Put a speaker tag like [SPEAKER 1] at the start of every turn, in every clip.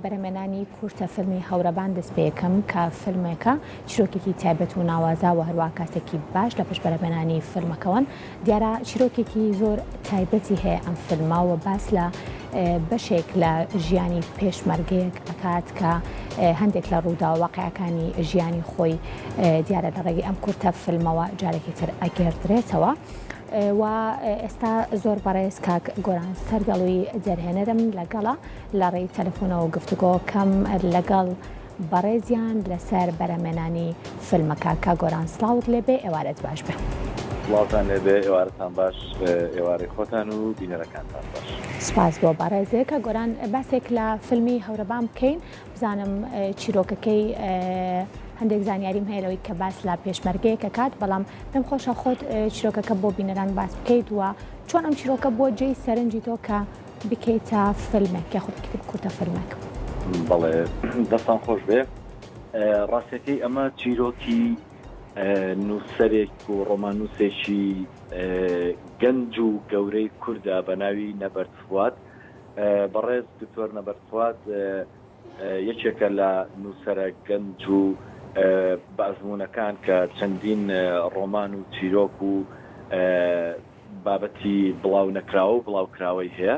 [SPEAKER 1] بەرەمێنانی کورتە فیلمی هەورەبان دەست پێ یەکەم کە فیلمێکە چیرۆکێکی تایبەت و ناوازا و هەروە کاسێکی باش لە پشت بەرەمێنانی فیلمەکەون دیارە چیرۆکێکی زۆر تایبەتی هەیە ئەم فیلماوە باس لە بەشێک لە ژیانی پێشمەرگەیەک ئەکات کە هەندێک لە ڕوودا واقعەکانی ژیانی خۆی دیارە لە ڕێگەی ئەم کورتە فیلمەوە جارێکی تر ئەگەردرێتەوە و ئێستا زۆر بەڕێز کاک گۆران سەرگەڵووی جەرهێنەرم لەگەڵە لە ڕێی تەلەفۆنەوە گفتوگۆکەم لەگەڵ بەڕێزیان لەسەر بەرەمێنانی فیلمەکە کا گۆران سڵاوت لێبێ ئێوارەت باش بێ.
[SPEAKER 2] سڵاوتان لێبێ ئێوارەتان باش ئێوارەی خۆتان و بینەرەکانتان باش.
[SPEAKER 1] سپاس بۆ بەڕێزێ کە گۆران باسێک لە فیلمی هەورەبان بکەین بزانم چیرۆکەکەی هەندێک زانیاریم هەیە لەوەی کە باس لە پێشمەرگەیەکە کات بەڵام پێم خۆشە خۆت چیرۆکەکە بۆ بینەران باس بکەیت وە چۆن ئەم چیرۆکە بۆ جێی سەرنجی تۆ کە بکەیتە فیلمێک یا خۆت بکەیت کورتە فیلمێک.
[SPEAKER 2] بەڵێ دەستان خۆش بێ ڕاستەکەی ئەمە چیرۆکی نووسەرێک و ڕۆمانووسێکی گەنج و گەورەی کوردە بە ناوی نەبەرد فواد. بەڕێز دکتۆر نەبەرد فواد یەکێکە لە نووسەرە گەنج و بەزمونونەکان کە چەندین ڕۆمان و چیرۆک و بابەتی بڵاو نەکراوە و بڵاوکراوەی هەیە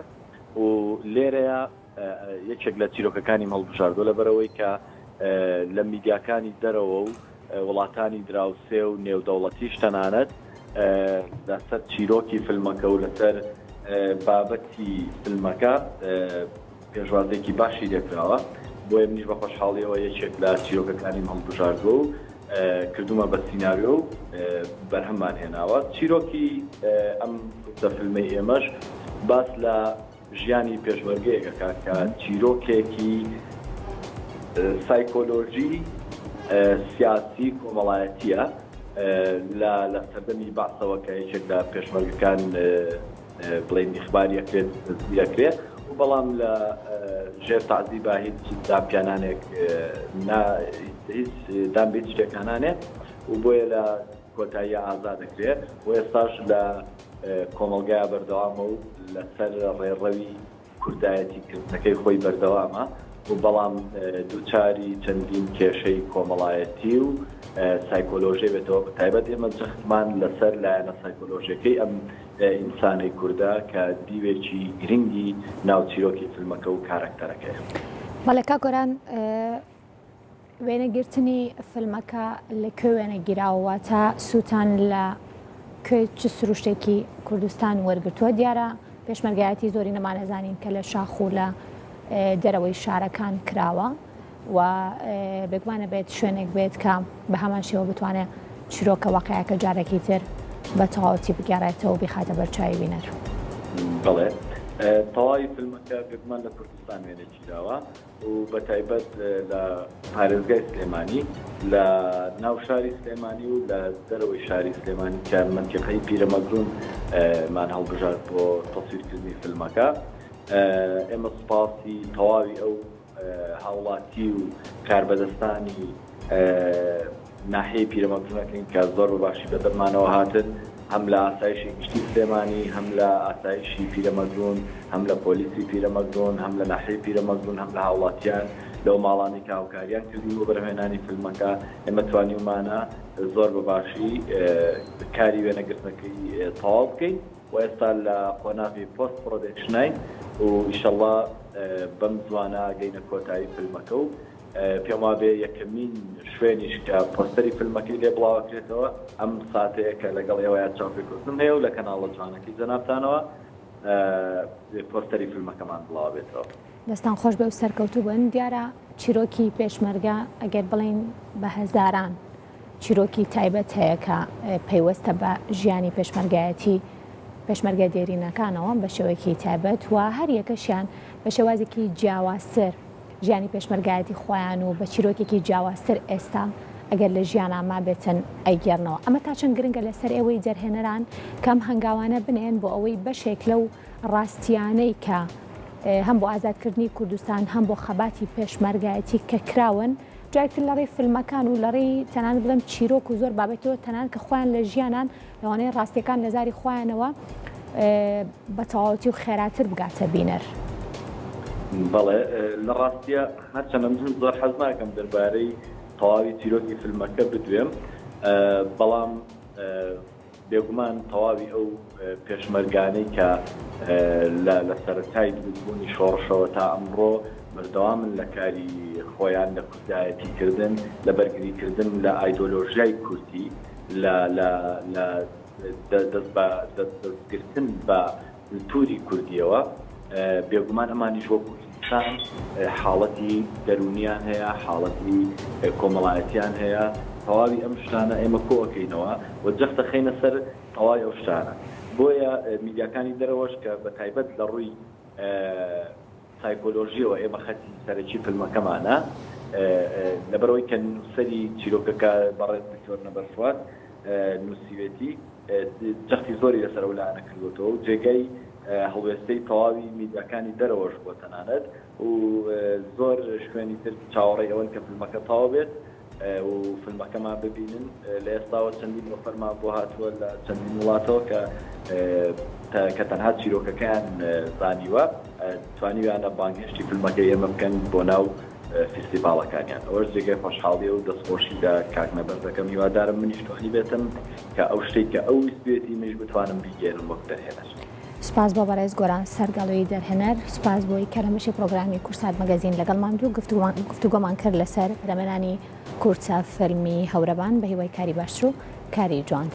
[SPEAKER 2] و لێرەیە یەکێک لە چیرۆکەکانی هەڵبژاردۆ لەبەرەوەی کە لە میدیاکانی دەرەوە و وڵاتانی دراوسێ و نێودەوڵەتیش تەنانەت لەسەر چیرۆکی فیلمەکە و لەسەر بابەتی فیلمەکە پێشوازێکی باشی دەکراوە بۆیە منیش بە خۆشحاڵیەوە یەکێک لە چیرۆکەکانی هەڵبژاردۆ و کردومە بە سیناریۆ و بەرهەمان هێناوە. چیرۆکی ئەم فیلمەی ئێمەش باس لە ژیانی پێشمەرگەیەکە کە چیرۆکێکی سایکۆلۆژی سیاسی کۆمەڵایەتیە لە سەردەمی باسەوە کە یەکێک لە پێشمەرگەکان بڵێن ئیخباریەکرێت و بەڵام لە ژێر تەعزیبا هیچ داپیانانێک هیچ دامبێت شتێکانانێت و بۆیە لە کۆتاییە ئازا دەکرێت و ئێستاش لە کۆمەلگای بەردەوامە و لەسەر ڕێڕەوی کوردایەتی کردنەکەی خۆی بەردەوامە و بەڵام دووچاری چەندین کێشەی کۆمەڵایەتی و سایکۆلۆژی بێتەوە بەتایبەت ئێمە جەختمان لەسەر لایەنە سایکۆلۆژیەکەی ئەم ئینسانی کووردا کە دیوێکی گرنگی ناوچیرۆکی فیلمەکە و کارەکتەرەکەی.
[SPEAKER 1] بەڵێ کا گۆران وێنەگرتنی فیلمەکە لەکوێ وێنەگیراوە تا سووتان لە کوێ چ سروشتێکی کوردستان وەرگرتووە دیارە پێشمەرگایەتی زۆری نەمانەزانین کە لە شاخ و لە دەرەوەی شارەکان کراوە و بگوانە بێت شوێنێک بێت کە بە هەمان شێوە بتوانێت چیرۆکە واقعەکە جارێکی تر بە تەواوەتی بگەڕێتەوە و بخاتە بەرچاوی بینەر.
[SPEAKER 2] بەڵێ تەواوی فیلمەکە گرتمان لە کوردستان وێنەگیراوە و بە تایبەت لە پارێزگای سلێمانی لە ناو شاری سلێمانی و لە دەرەوەی شاری سلێمانی کە منتیقەی پیرەمەگرون مان هەڵبژارد بۆ تەسویرکردنی فیلمەکە. ئێمە سپاسی تەواوی ئەو هاوڵاتی و کاربەدەستانی ناحەیە پیرەمەگرونەکەین کە زۆر باشی بە دەرمانەوە هاتن هەم لە ئاسایشی گشتی سلێمانی هەم لە ئاسایشی پیرەمەگرون هەم لە پۆلیسی پیرەمەگرون هەم لە ناحەیە پیرەمەگرون هەم لە هاوڵاتیان لەو ماڵانی کە هاوکاریان کردی بۆ بەرهێنانی فیلمەکە ئێمە توانیومانە زۆر بەباشی کاری وێنەگرتنەکەی تەواو بکەین و ئێستا لە قۆناغی پۆست پرۆدەکشنین و ئیشەڵڵا بەم زوانە گەینە کۆتایی فیلمەکە و پێم وابێ یەکەمین شوێنیش کە پۆستەری فیلمەکەی لێ بڵاوەکرێتەوە ئەم ساتەیە کە لەگەڵ ئێوەیە چاوپێکوتن هەیە و لە کەناڵە جوانەکەی جەنابتانەوە پۆستەری فیلمەکەمان بڵاو بێتەوە.
[SPEAKER 1] دەستان خۆش بێ و سەرکەوتوو بن دیارە چیرۆکی پێشمەرگە ئەگەر بڵین بە هەزاران چیرۆکی تایبەت هەیە کە پەیوەستە بە ژیانی پێشمەرگە دێرینەکانەوە بە شێوەیەکی تایبەت و هەر یەکەشیان بە شێوازێکی جیاوازتر ژیانی پێشمەرگایەتی خۆیان و بە چیرۆکێکی جیاوازتر ئێستا ئەگەر لە ژیاناما بێتن ئەیگەڕنەوە. ئەمە تا چەند گرنگە لەسەر ئێوەی جەرهێنەران کەم هەنگاوانە بنێن بۆ ئەوەی بەشێک لەو ڕاستیانەی کە هەم بۆ ئازادکردنی کوردستان هەم بۆ خەباتی پێشمەرگایەتی کە کراون جایتر لە ڕێی فیلمەکان و لە ڕێی تەنانەت بڵێم چیرۆک و زۆر بابەتەوە تەنان کە خۆیان لە ژیانان لەوانەیە ڕاستیەکان لە زاری خۆیانەوە بە تەواوەتی و خێراتر بگاتە بینەر.
[SPEAKER 2] بەڵێ لە ڕاستیە هەرچەنە من زۆر حەز ناکەم دەربارەی تەواوی چیرۆکی فیلمەکە بدوێم بەڵام بێگومان تەواوی ئەو پێشمەرگانەی کە لە سەرەتای دروستبوونی شۆڕشەوە تا ئەمڕۆ بەردەوامن لە کاری خۆیان لە کوردایەتیکردن لە بەرگریکردن لە ئایدۆلۆژیای کوردی دەستگرتن بە کولتوری کوردیەوە بێگومان ئەمانیش وەکو ئینسان حاڵەتی دەرونیان هەیە حاڵەتی کۆمەڵایەتیان هەیە تەواوی ئەم شتانە ئێمە کۆەکەینەوە و جەختە خەینە سەر تەواوی ئەو شتانە بۆیە میدیاکانی دەرەوەش کە بە تایبەت لە ڕووی سایکۆلۆژیەوە ئێمە خەتی سەرەکی فیلمەکەمانە لەبەرەوەی کە نووسەری چیرۆکەکە بەڕێز دکتۆر نەبەرفوات نووسیوێتی جەختی زۆری لەسەر ئەولانە کردوتەوە و جێگەی هەڵوێستەی تەواوی میدیاکانی دەرەوەش بۆ تەنانەت و زۆر شوێنی تر چاوەڕێی ئەوەن کە فیلمەکە تەواو بێت و فیلمەکەمان ببینن لە ئێستاوە چەندین وەفەرمان بۆ هاتووە لە چەندین وڵاتەوە کە تەنها چیرۆکەکەیان زانیوە توانیویانە بانگهێشتی فیلمەکە ئێمە بکەن بۆ ناو فستیڤاڵەکانیان ئەوەش جێگەی خۆشحاڵیە و دەستخۆشی لە کاک نەبەردەکەم هیوادارم منیش توانی بێتم کە ئەو شتێک کە ئەو ویستێتی منیش بتوانم بیگەێنم وەک دەرهێنەر.
[SPEAKER 1] سپاس بۆ بەڕێز گۆران سەرگەڵۆیی دەرهێنەر سپاس بۆی کەرەمەشی پرۆگرامی کورسات مەگەزین لەگەڵمان دوو گفتوگۆمان کرد لەسەر رەمەلانی کورسە فیلمی هەورەبان بە هیوای کاری باشتر و کاری جوان.